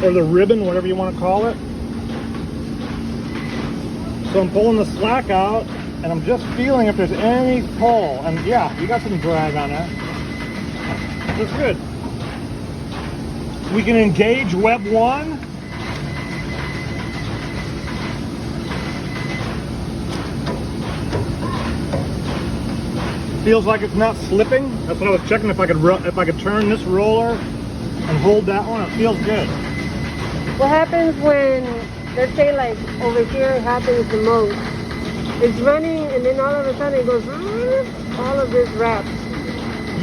or the ribbon, whatever you want to call it. So I'm pulling the slack out, and I'm just feeling if there's any pull. And yeah, you got some drag on that. That's good. We can engage web 1. Feels like it's not slipping. That's what I was checking, if I could turn this roller and hold that one. It feels good. What happens when, let's say like over here it happens the most? It's running and then all of a sudden it goes, all of this wraps.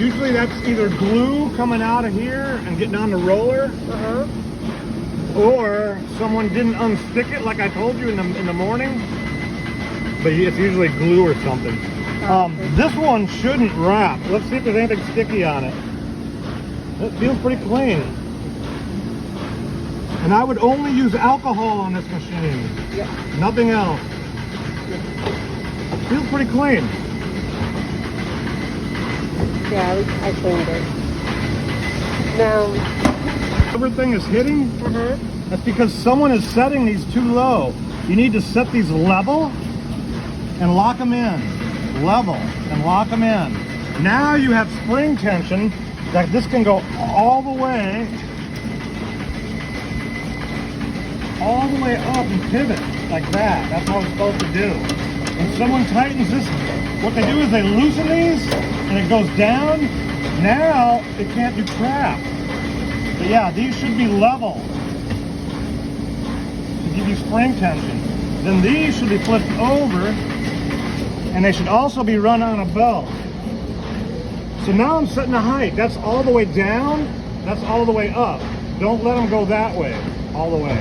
Usually that's either glue coming out of here and getting on the roller, or someone didn't unstick it like I told you in the morning. But it's usually glue or something. This one shouldn't wrap. Let's see if there's anything sticky on it. It feels pretty clean. And I would only use alcohol on this machine. Yeah. Nothing else. Feels pretty clean. Yeah, I cleaned it. Now, everything is hitting. That's because someone is setting these too low. You need to set these level and lock them in. Level and lock them in. Now you have spring tension that this can go all the way up and pivot like that. That's what it's supposed to do. When someone tightens this, what they do is they loosen these and it goes down. Now it can't do crap. But yeah, these should be level to give you spring tension. Then these should be flipped over, and they should also be run on a belt. So now I'm setting the height. That's all the way down. That's all the way up. Don't let them go that way, all the way.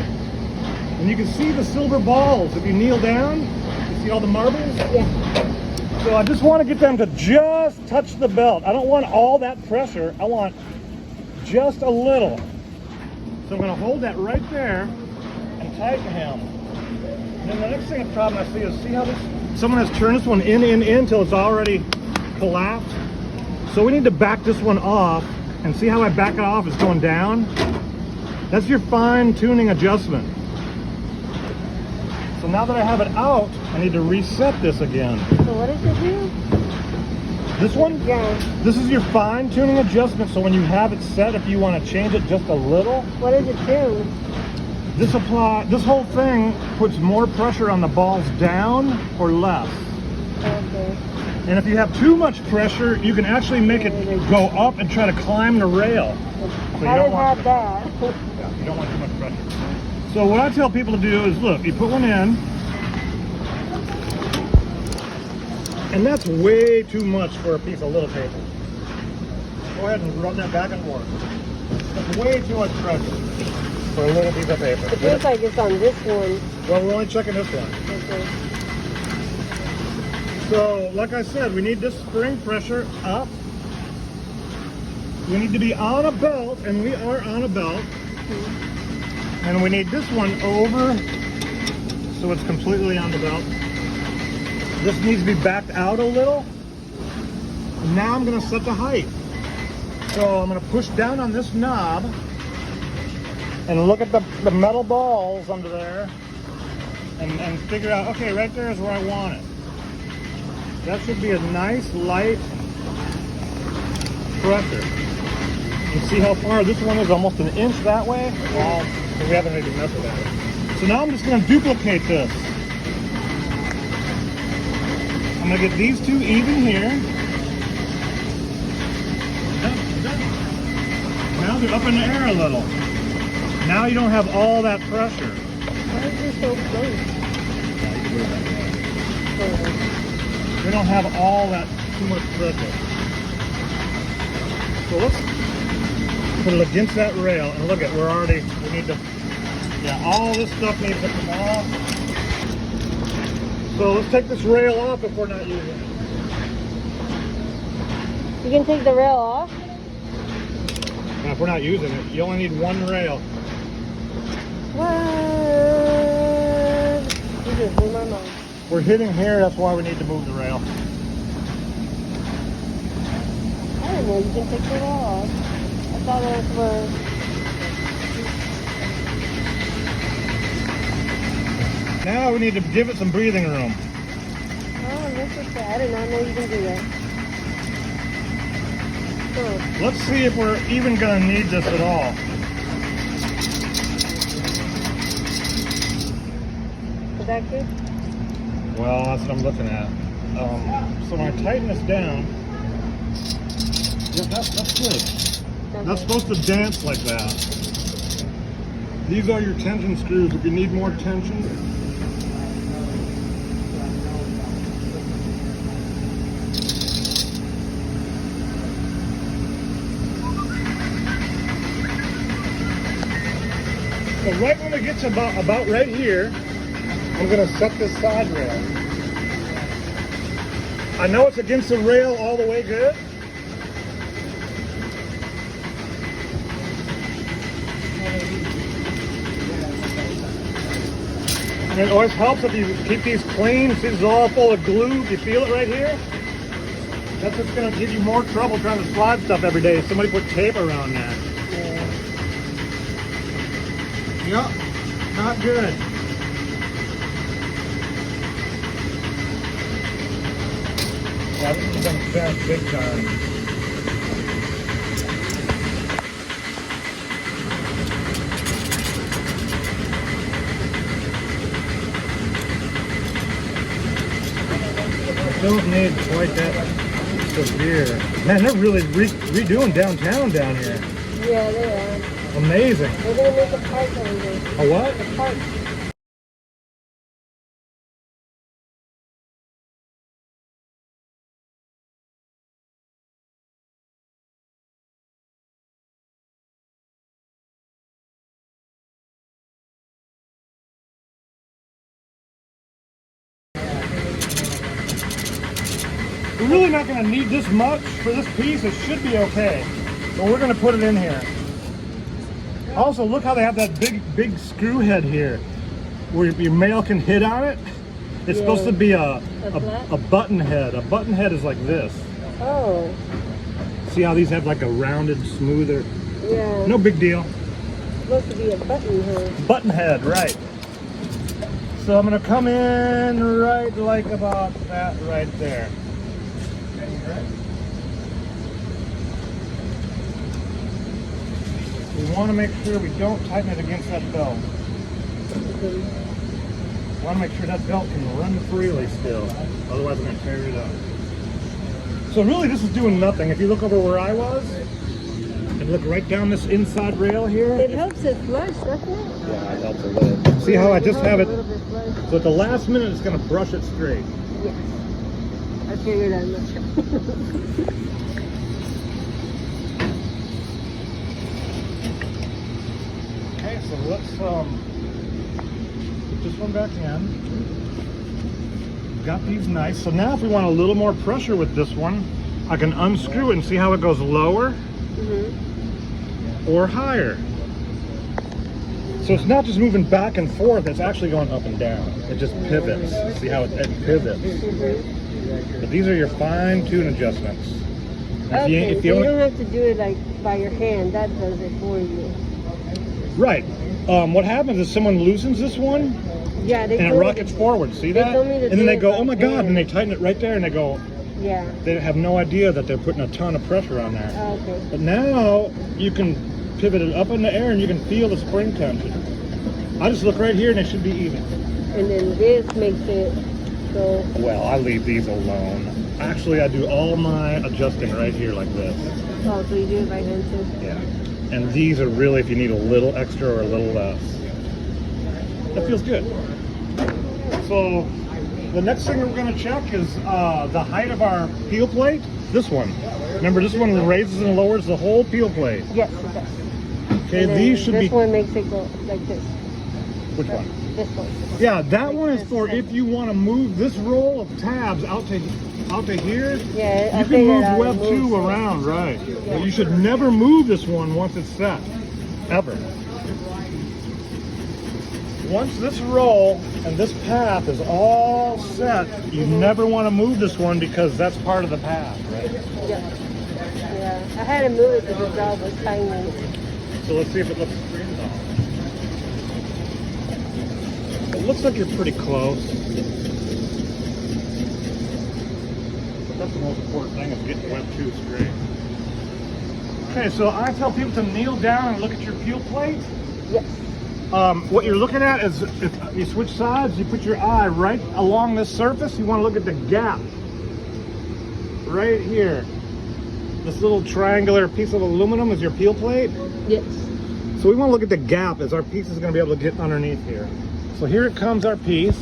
And you can see the silver balls. If you kneel down, you see all the marbles? Yeah. So I just want to get them to just touch the belt. I don't want all that pressure. I want just a little. So I'm going to hold that right there and tighten him. And then the next thing, problem I see is, see how this, someone has turned this one in until it's already collapsed. So we need to back this one off, and see how I back it off, it's going down. That's your fine tuning adjustment. So now that I have it out, I need to reset this again. So what does it do? This one? Yeah. This is your fine tuning adjustment, so when you have it set, if you want to change it just a little. What does it do? This whole thing puts more pressure on the balls down or less. Okay. And if you have too much pressure, you can actually make it go up and try to climb the rail. So I didn't have that. Yeah, you don't want too much pressure. So what I tell people to do is, look, you put one in, and that's way too much for a piece of little paper. Go ahead and run that back and forth. That's way too much pressure for a little piece of paper. It feels like it's on this one. Well, we're only checking this one. Okay. So, like I said, we need this spring pressure up. We need to be on a belt, and we are on a belt. And we need this one over, so it's completely on the belt. This needs to be backed out a little. And now I'm going to set the height. So I'm going to push down on this knob and look at the metal balls under there and figure out, okay, right there is where I want it. That should be a nice light pressure. You see how far this one is? Almost an inch that way. So we haven't really messed with that. So now I'm just going to duplicate this. I'm going to get these two even here. Now they're up in the air a little. Now you don't have all that pressure. Why is this so close? We don't have all that too much pressure. So let's put it against that rail, and look at, we need to, yeah, all this stuff needs to come off. So let's take this rail off if we're not using it. You can take the rail off? Now, if we're not using it, you only need one rail. What? You just blew my mind. We're hitting here, that's why we need to move the rail. I didn't know you can take the rail off. I thought that's where... now we need to give it some breathing room. Oh, look at that. I did not know you can do that. Oh, Let's see if we're even gonna need this at all. is that good? Well, that's what I'm looking at. So when I tighten this down, yeah, that's good. Okay. That's supposed to dance like that. These are your tension screws. If you need more tension, so right when it gets about right here, I'm going to set this side rail. I know it's against the rail all the way good. And it always helps if you keep these clean. See, this is all full of glue. You feel it right here? That's what's going to give you more trouble trying to slide stuff every day. Somebody put tape around that. Yeah. Yep, not good. Yeah, this is going to bend big time. Don't need quite that severe. Man, they're really redoing downtown down here. Yeah, they are. Amazing. They're going to make a park over there. A what? A park. We're really not going to need this much for this piece. It should be okay. But we're going to put it in here. Also, look how they have that big screw head here where your mail can hit on it. It's supposed to be a button head. A button head is like this. Oh. See how these have like a rounded, smoother. Yeah. No big deal. It's supposed to be a button head. Button head, right. So I'm going to come in right like about that right there. We want to make sure we don't tighten it against that belt. We want to make sure that belt can run freely still. Otherwise, we're going to tear it up. So really, this is doing nothing. If you look over where I was, and look right down this inside rail here. It helps it flush, doesn't it? Yeah, it helps a little. See how I just have it? So at the last minute, it's going to brush it straight. Yes. I figured as much. Okay, so let's put this one back in. Got these nice. So now if we want a little more pressure with this one, I can unscrew it and see how it goes lower or higher. So it's not just moving back and forth, it's actually going up and down. It just pivots. See how it pivots? But these are your fine-tune adjustments. Okay, so you don't have to do it like by your hand. That does it for you. Right. What happens is someone loosens this one, yeah, and it rockets forward. See that? And then they go, oh my God, and they tighten it right there, and they go, yeah. They have no idea that they're putting a ton of pressure on there. Okay. But now you can pivot it up in the air, and you can feel the spring tension. I just look right here, and it should be even. And then this makes it go. Well, I leave these alone. Actually, I do all my adjusting right here like this. Oh, so you do it by hand too? Yeah. And these are really if you need a little extra or a little less. That feels good. So the next thing we're going to check is the height of our peel plate. This one. Remember, this one raises and lowers the whole peel plate. Yes, it does. Okay, these should be... This one makes it go like this. Which one? This one. Yeah, that one is for if you want to move this roll of tabs out to here. Yeah, you can move web 2 around, right? Yeah. But you should never move this one once it's set, ever. Once this roll and this path is all set, you never want to move this one because that's part of the path, right? Yeah. Yeah. I had to move it because the dog was tiny. So let's see if it looks green. looks like you're pretty close. But that's the most important thing, is getting web 2 straight. Okay, so I tell people to kneel down and look at your peel plate. Yes. What you're looking at is, if you switch sides, you put your eye right along this surface. You want to look at the gap right here. This little triangular piece of aluminum is your peel plate. Yes. So we want to look at the gap as our piece is going to be able to get underneath here. So here it comes, our piece.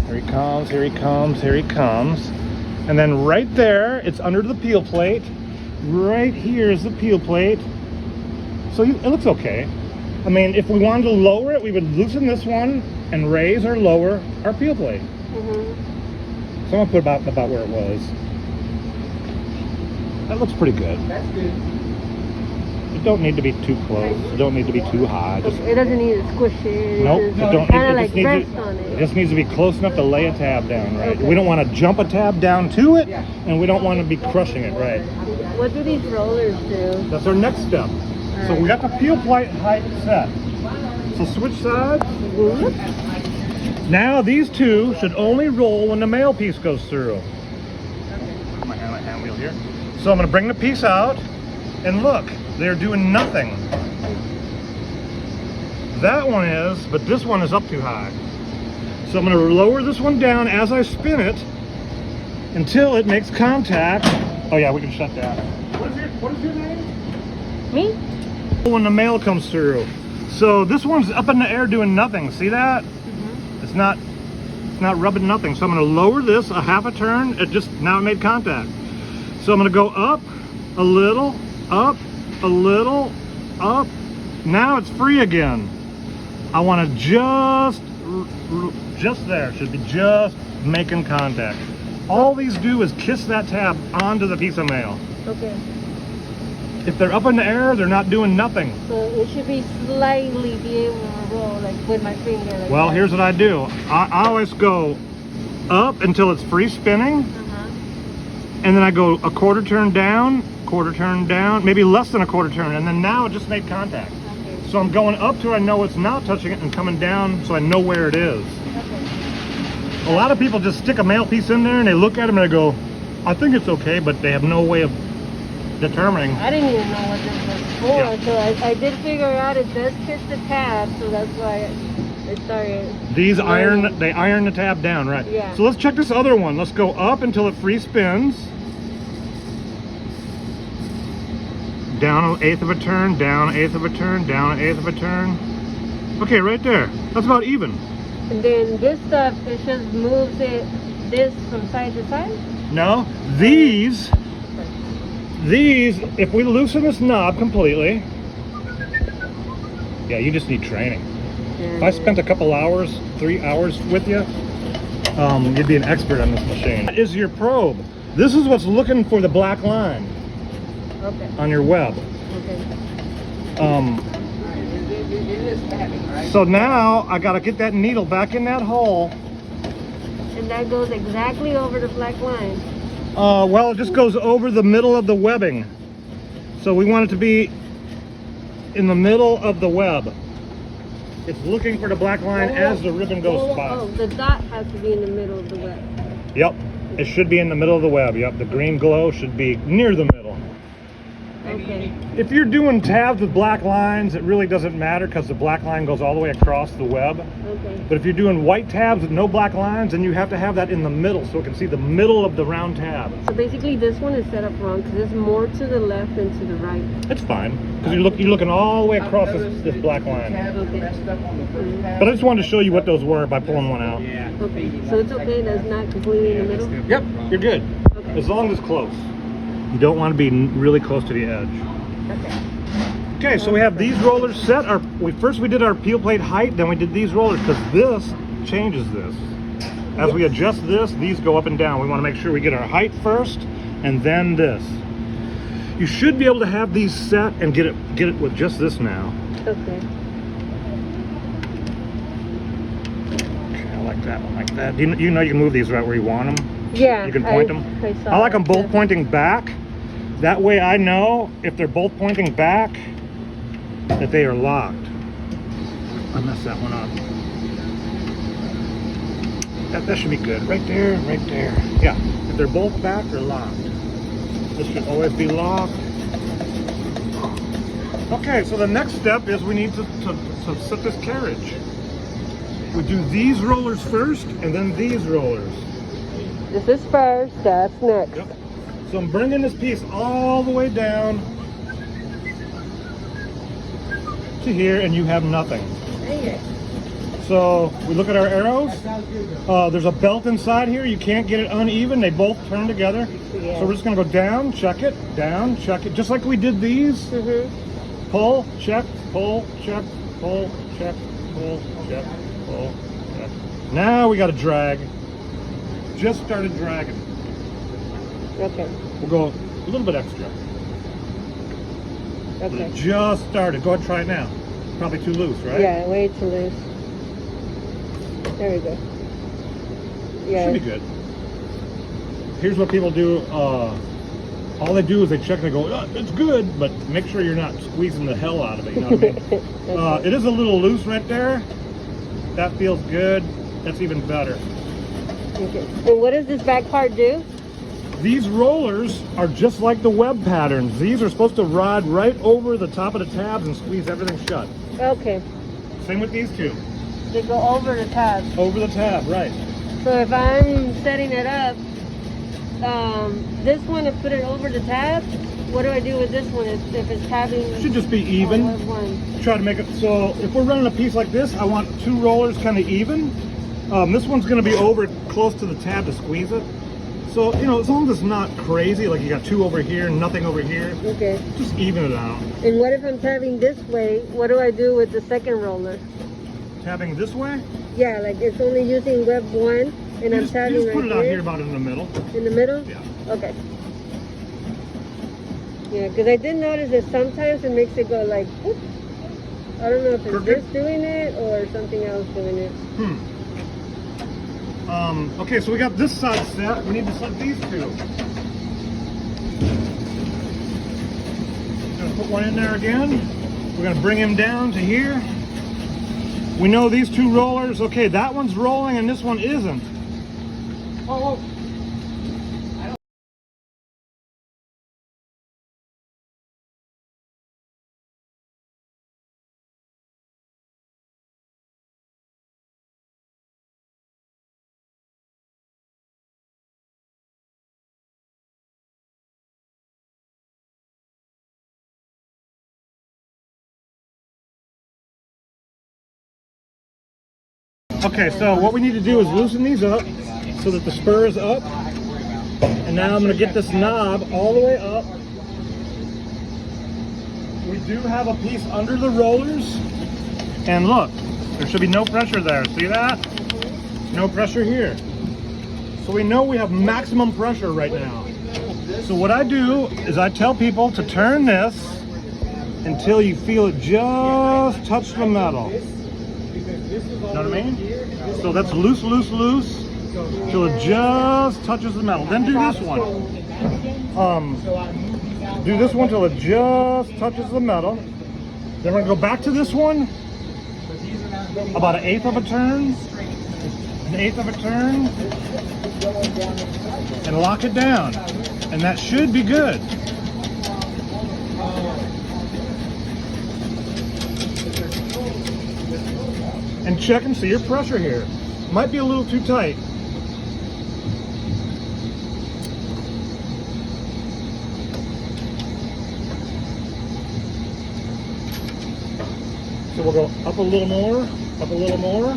Here he comes, here he comes, here he comes. And then right there, it's under the peel plate. Right here is the peel plate. So it looks okay. I mean, if we wanted to lower it, we would loosen this one and raise or lower our peel plate. Mm-hmm. So I'm gonna put about where it was. That looks pretty good. That's good. You don't need to be too close. You don't need to be too high. Just, It doesn't need to squish it. nope. It It don't. kind of It like just needs rest to, on it it. just needs to be close enough to lay a tab down, right? Okay. We don't want to jump a tab down to it, and we don't want to be crushing it, right? What do these rollers do? That's our next step. So we got the peel plate height set. So switch sides. Mhm. Now these two should only roll when the male piece goes through. Put my hand on the hand wheel here. So I'm going to bring the piece out, and look, they're doing nothing. That one is, but this one is up too high. So I'm going to lower this one down as I spin it until it makes contact. Oh yeah, we can shut that. What is your name? Me? When the male comes through. So this one's up in the air doing nothing. See that? Mm-hmm. It's not rubbing nothing. So I'm going to lower this a half a turn. Now it made contact. So I'm going to go up a little, up a little, up. Now it's free again. I want to just there. Should be just making contact. All these do is kiss that tab onto the piece of mail. Okay. If they're up in the air, they're not doing nothing. So it should be slightly be able to roll like with my finger. Like Well, that. here's what I do. I always go up until it's free spinning, and then I go a quarter turn down, maybe less than a quarter turn, and then now it just made contact. Okay. So I'm going up to where I know it's not touching it and coming down so I know where it is. Okay. A lot of people just stick a male piece in there and they look at them and they go, I think it's okay, but they have no way of determining. I didn't even know what this was for, Yeah. so I did figure out it does kiss the tab, so that's why I started. These learning. they iron the tab down, right? Yeah. So let's check this other one. Let's go up until it free spins. Down an eighth of a turn, down an eighth of a turn, down an eighth of a turn. Okay, right there. That's about even. And then this stuff, it just moves this from side to side? No, these, if we loosen this knob completely, yeah, you just need training. If I spent a couple hours, 3 hours with you, you'd be an expert on this machine. That is your probe. This is what's looking for the black line Okay. on your web. Okay. It is tapping, right? So now I gotta get that needle back in that hole. And that goes exactly over the black line. Well, it just goes over the middle of the webbing. So we want it to be in the middle of the web. It's looking for the black line as the ribbon goes by. Oh, the dot has to be in the middle of the web. Yep, it should be in the middle of the web. Yep, the green glow should be near the middle. Okay. If you're doing tabs with black lines, it really doesn't matter because the black line goes all the way across the web. Okay. But if you're doing white tabs with no black lines, then you have to have that in the middle so it can see the middle of the round tab. So basically this one is set up wrong because it's more to the left than to the right. It's fine because you're looking all the way across this black line. Tabs are messed up on the first tab. But I just wanted to show you what those were by pulling one out. Yeah. Okay. So it's okay, that's not completely in the middle? Yep, you're good. Okay. As long as it's close. You don't want to be really close to the edge. Okay. Okay, so we have these rollers set. First we did our peel plate height, then we did these rollers because this changes this. As we adjust this, these go up and down. We want to make sure we get our height first and then this. You should be able to have these set and get it with just this now. Okay. Okay, I like that one like that. You know you can move these right where you want them. Yeah. You can point them. I like them both pointing back. That way I know if they're both pointing back that they are locked. I messed that one up. That should be good. Right there, right there. Yeah. If they're both back, they're locked. This should always be locked. Okay, so the next step is we need to set this carriage. We do these rollers first and then these rollers. This is first, that's next. Yep. So I'm bringing this piece all the way down to here and you have nothing. Dang it. So we look at our arrows. There's a belt inside here. You can't get it uneven. They both turn together. Yeah. So we're just going to go down, check it, just like we did these. Mm-hmm. Pull, check, pull, check, pull, check, pull, check, pull, check. Now we got to drag. Just started dragging. Okay. We'll go a little bit extra. Okay. Just started. Go ahead and try it now. Probably too loose, right? Yeah, way too loose. There we go. Yeah. Should be good. Here's what people do. All they do is they check and they go, oh, it's good, but make sure you're not squeezing the hell out of it. You know what I mean? It is a little loose right there. That feels good. That's even better. Okay. And what does this back part do? These rollers are just like the web patterns. These are supposed to ride right over the top of the tabs and squeeze everything shut. Okay. Same with these two. They go over the tab. Over the tab, right. So if I'm setting it up, this one, to put it over the tab, what do I do with this one if it's tabbing? It should just be even. One? Try to make it so if we're running a piece like this, I want two rollers kind of even. This one's going to be over close to the tab to squeeze it. So, you know, as long as it's not crazy, like you got two over here, nothing over here, Okay. just even it out. And what if I'm tabbing this way? What do I do with the second roller? Tabbing this way, Yeah, like it's only using web one, and I'm you tabbing just right put it out here. here about in the middle. In the middle? Yeah. Okay. Yeah, because I did notice that sometimes it makes it go like, whoop. I don't know if it's Crooked? this doing it or something else doing it. Okay, so we got this side set. We need to set these two. Gonna put one in there again. We're gonna bring him down to here. We know these two rollers. Okay, that one's rolling and this one isn't. Oh. Okay, so what we need to do is loosen these up so that the spur is up. And now I'm going to get this knob all the way up. We do have a piece under the rollers. And look, there should be no pressure there. See that? No pressure here. So we know we have maximum pressure right now. So what I do is I tell people to turn this until you feel it just touch the metal. You know what I mean? So that's loose, loose, loose, till it just touches the metal. Then do this one. Do this one till it just touches the metal. Then we're gonna go back to this one, about 1/8 of a turn, 1/8 of a turn, and lock it down. And that should be good. And check and see your pressure here. Might be a little too tight. So we'll go up a little more, up a little more.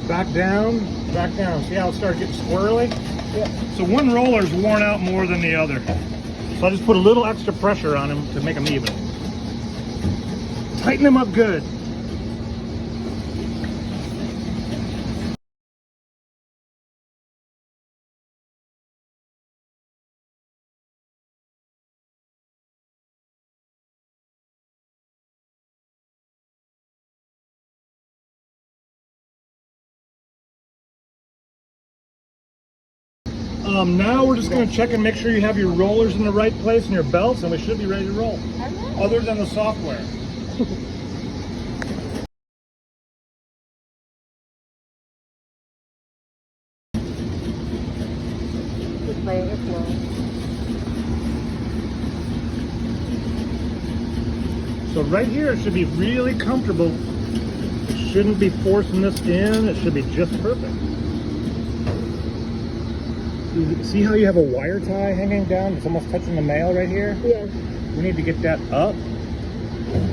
Back down, back down. See how it started getting squirrely? Yeah. So one roller's worn out more than the other. So I just put a little extra pressure on him to make them even. Tighten them up good. Now we're just going to check and make sure you have your rollers in the right place and your belts, and we should be ready to roll. Other than the software. right here, it should be really comfortable. It shouldn't be forcing this in. It should be just perfect. See how you have a wire tie hanging down? It's almost touching the nail right here. Yeah. We need to get that up.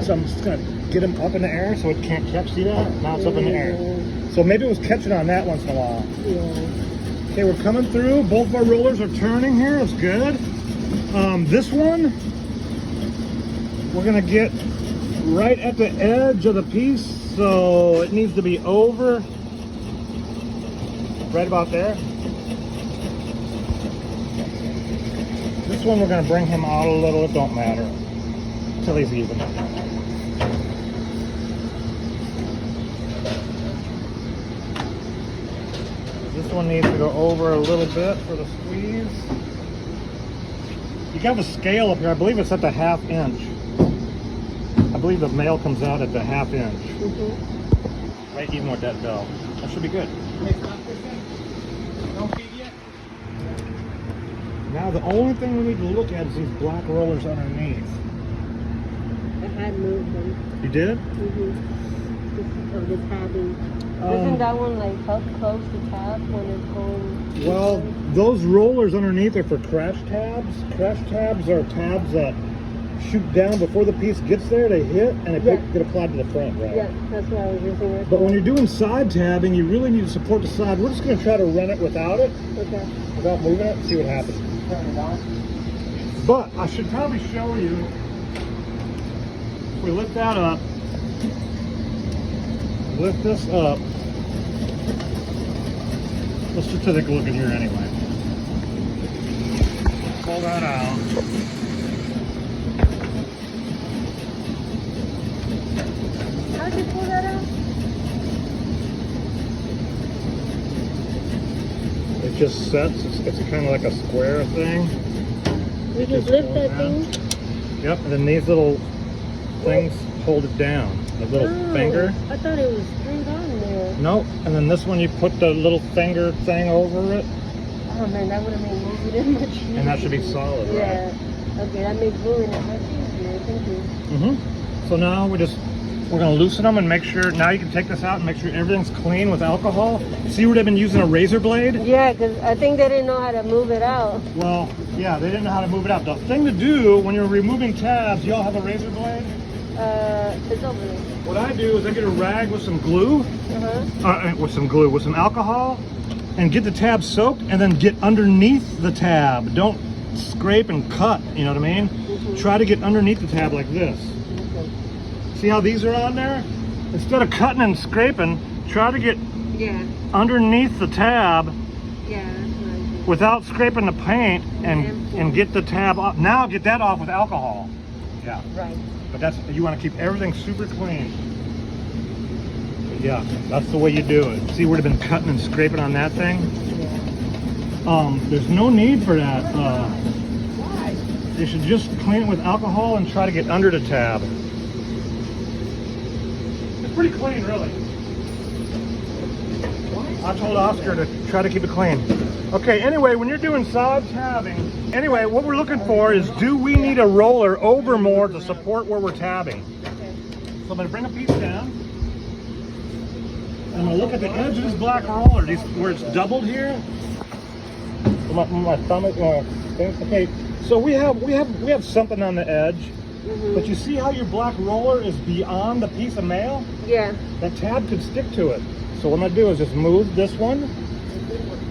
So I'm just gonna get them up in the air so it can't catch. See that? Now it's up in the air. So maybe it was catching on that once in a while. Yeah. Okay, we're coming through. Both of our rollers are turning here. It's good. This one, we're gonna get right at the edge of the piece, so it needs to be over right about there. This one we're gonna bring him out a little. It don't matter until he's even. This one needs to go over a little bit for the squeeze. You got a scale up here. I believe it's at the 1/2 inch. I believe the male comes out at the 1/2 inch. Right, even with that bell. That should be good. Now the only thing we need to look at is these black rollers underneath. I had moved them. You did? Of the tabbing. Doesn't that one like help close the tab when it's going? Well, those rollers underneath are for crash tabs. Crash tabs are tabs that shoot down before the piece gets there. They hit and they get applied to the front, right? Yeah, that's what I was using it. But when you're doing side tabbing, you really need to support the side. We're just going to try to run it without it, Okay. without moving it, see what happens. Turn it on. But I should probably show you. If we lift that up, lift this up. Let's just take a look in here anyway. Pull that out. How'd you pull that out? It just sets. It's kind of like a square thing. We just lift that thing? Yep, and then these little things hold it down. The little finger. I thought it was straight on there. Nope. And then this one, you put the little finger thing over it. Oh man, that would have made moving it much easier. And that should be solid, right? Yeah. Okay, that makes moving it much easier. Thank you. So now we're gonna loosen them and make sure. Now you can take this out and make sure everything's clean with alcohol. See where they've been using a razor blade? Yeah, because I think they didn't know how to move it out. Well, yeah, they didn't know how to move it out. The thing to do when you're removing tabs, y'all have a razor blade? It's over there. What I do is I get a rag with some glue, with some alcohol, and get the tab soaked, and then get underneath the tab. Don't scrape and cut, you know what I mean? Try to get underneath the tab like this. See how these are on there? Instead of cutting and scraping, try to get underneath the tab Yeah, that's what I do. without scraping the paint and get the tab off. Now get that off with alcohol. Yeah. Right. But you want to keep everything super clean. Yeah, that's the way you do it. See where they've been cutting and scraping on that thing? Yeah. There's no need for that. You should just clean it with alcohol and try to get under the tab. It's pretty clean, really. I told Oscar to try to keep it clean. Okay, anyway, when you're doing side tabbing, anyway, what we're looking for is, do we need a roller over more to support where we're tabbing? So I'm going to bring a piece down. And I'm going to look at the edge of this black roller, where it's doubled here. My thumb is okay. So we have something on the edge, but you see how your black roller is beyond the piece of mail? Yeah. That tab could stick to it. So what I'm gonna do is just move this one.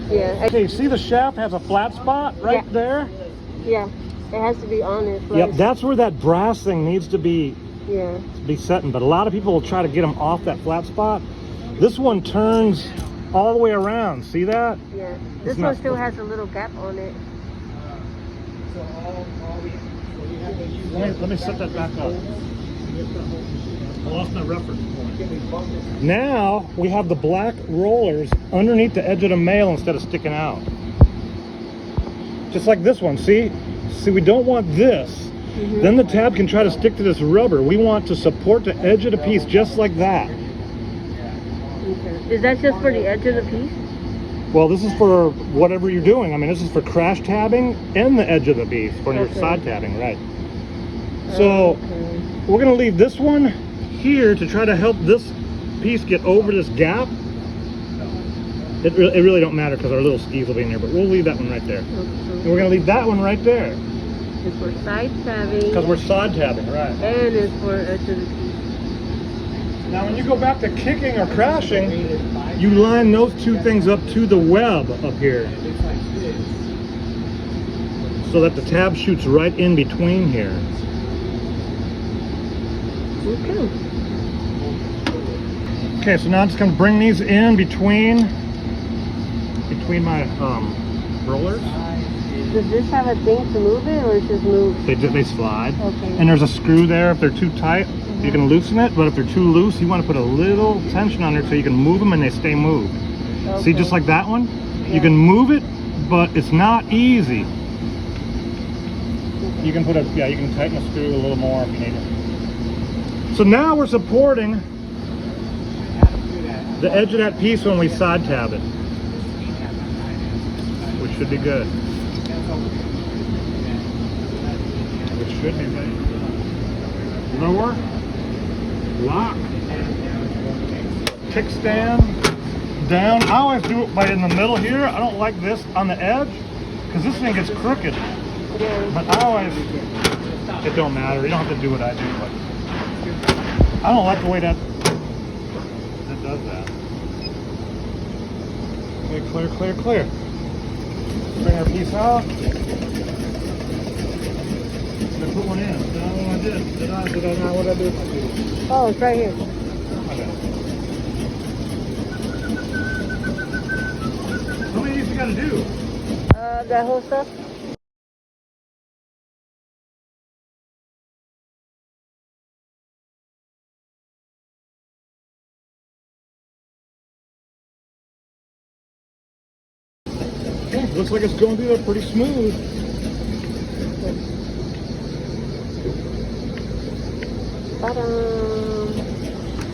Yeah. Okay, see the shaft has a flat spot right there? Yeah. It has to be on it first. Yep, that's where that brass thing needs to be setting. But a lot of people will try to get them off that flat spot. This one turns all the way around. See that? Yeah. This one still has a little gap on it. Let me set that back up. I lost my reference point. Now we have the black rollers underneath the edge of the mail instead of sticking out. Just like this one, see? See, we don't want this. Then the tab can try to stick to this rubber. We want to support the edge of the piece just like that. Okay. Is that just for the edge of the piece? Well, this is for whatever you're doing. I mean, this is for crash tabbing and the edge of the piece for your side tabbing, right? So We're gonna leave this one here to try to help this piece get over this gap. It really don't matter because our little skis will be in there, but we'll leave that one right there. And we're gonna leave that one right there. It's for side tabbing. Because we're side tabbing, right. And it's for edge of the piece. Now when you go back to kicking or crashing, you line those two things up to the web up here. So that the tab shoots right in between here. Okay. Okay, so now I'm just gonna bring these in between my rollers. Does this have a thing to move it, or it just moves? They slide. Okay. And there's a screw there. If they're too tight, you can loosen it. But if they're too loose, you want to put a little tension on there so you can move them and they stay moved. Okay. See, just like that one, Yeah. you can move it, but it's not easy. You can put you can tighten the screw a little more if you need it. So now we're supporting the edge of that piece when we side tab it, which should be good. Which should be good. Lower, lock, kickstand, down. I always do it by in the middle here. I don't like this on the edge because this thing gets crooked. But I always, it don't matter. You don't have to do what I do, but I don't like the way that does that. Okay, clear, clear, clear. Bring our piece out. I put one in. Did I know what I did? Did I know what I did? Oh, it's right here. Okay. How many of these you gotta do? That whole stuff? Okay, looks like it's going through there pretty smooth. Ta-da!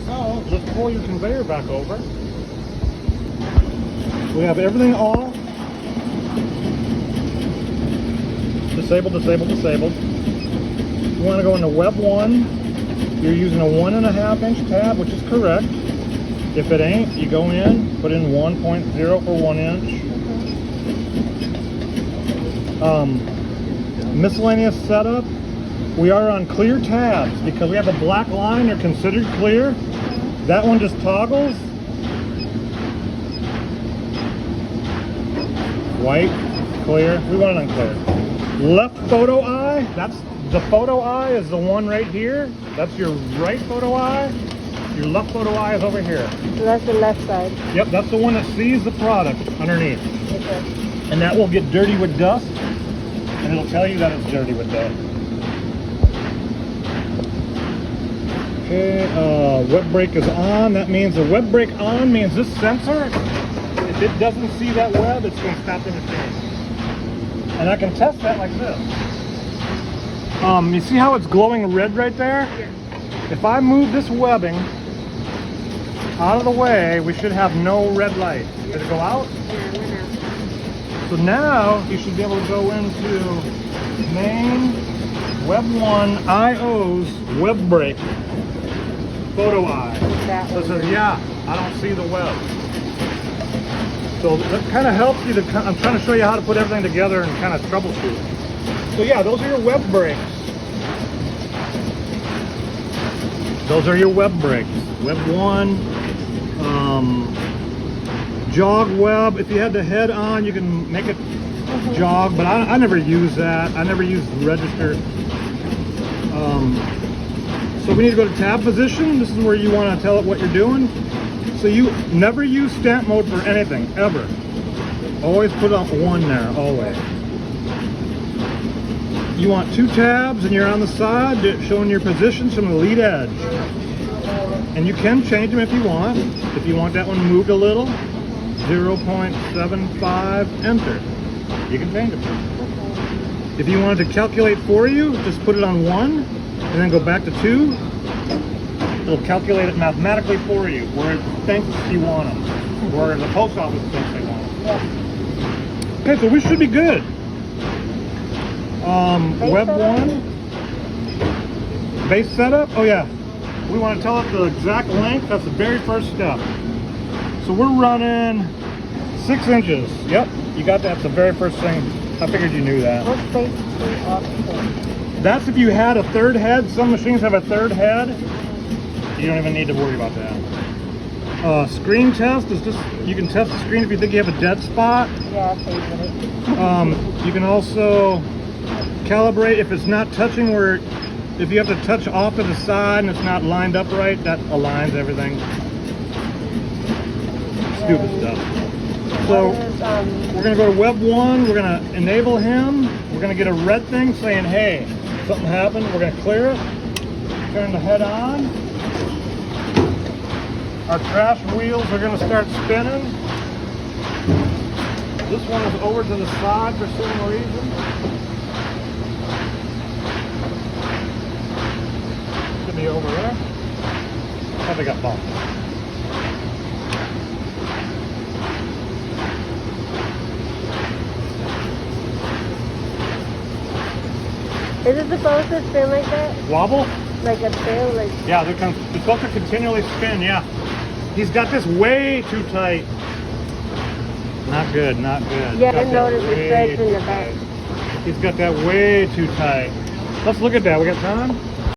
Oh, just pull your conveyor back over. We have everything off. Disabled, disabled, disabled. You want to go into web 1. You're using a 1.5 inch tab, which is correct. If it ain't, you go in, put in 1.0 for 1 inch. Miscellaneous setup. We are on clear tabs because we have a black line. They're considered clear. That one just toggles. White, clear. We want it on clear. Left photo eye. That's the photo eye is the one right here. That's your right photo eye. Your left photo eye is over here. So that's the left side. Yep, that's the one that sees the product underneath. Okay. And that will get dirty with dust. And it'll tell you that it's dirty with dust. Okay, web brake is on. That means the web brake on means this sensor, if it doesn't see that web, it's going to stop the machine. And I can test that like this. You see how it's glowing red right there? Yeah. If I move this webbing out of the way, we should have no red light. Did it go out? Yeah, it went out. So now you should be able to go into main web 1 IO's web brake photo eye. That So it one. says, yeah, I don't see the web. So that kind of helps you to, I'm trying to show you how to put everything together and kind of troubleshoot. So yeah, those are your web brakes. Those are your web brakes. Web 1, jog web. If you had the head on, you can make it jog, but I never use that. I never use register. So we need to go to tab position. This is where you want to tell it what you're doing. So you never use stamp mode for anything, ever. Always put on 1 there, always. You want 2 tabs and you're on the side showing your positions from the lead edge. And you can change them if you want. If you want that one moved a little, 0.75, enter. You can change it. If you want it to calculate for you, just put it on 1 and then go back to 2. It'll calculate it mathematically for you where it thinks you want them, where the post office thinks they want them. Okay, so we should be good. Web 1, base setup? Oh yeah. We want to tell it the exact length. That's the very first step. So we're running 6 inches. Yep, you got that. That's the very first thing. I figured you knew that. What's basically off for? That's if you had a third head. Some machines have a third head. You don't even need to worry about that. Screen test is just, you can test the screen if you think you have a dead spot. Yeah, favorite. You can also calibrate if it's not touching where, if you have to touch off to the side and it's not lined up right, that aligns everything. Stupid stuff. So we're gonna go to web 1, we're gonna enable him, we're gonna get a red thing saying, hey, something happened, we're gonna clear it, turn the head on. Our trash wheels are gonna start spinning. This one is over to the side for some reason. Should be over there. Oh, they got bumped. Is it supposed to spin like that? Wobble? Like a tail? Like Yeah, they're supposed to continually spin, yeah. He's got this way too tight. Not good, not good. yeah, I Got that noticed the way stretch in too the back. tight. He's got that way too tight. Let's look at that. We got time?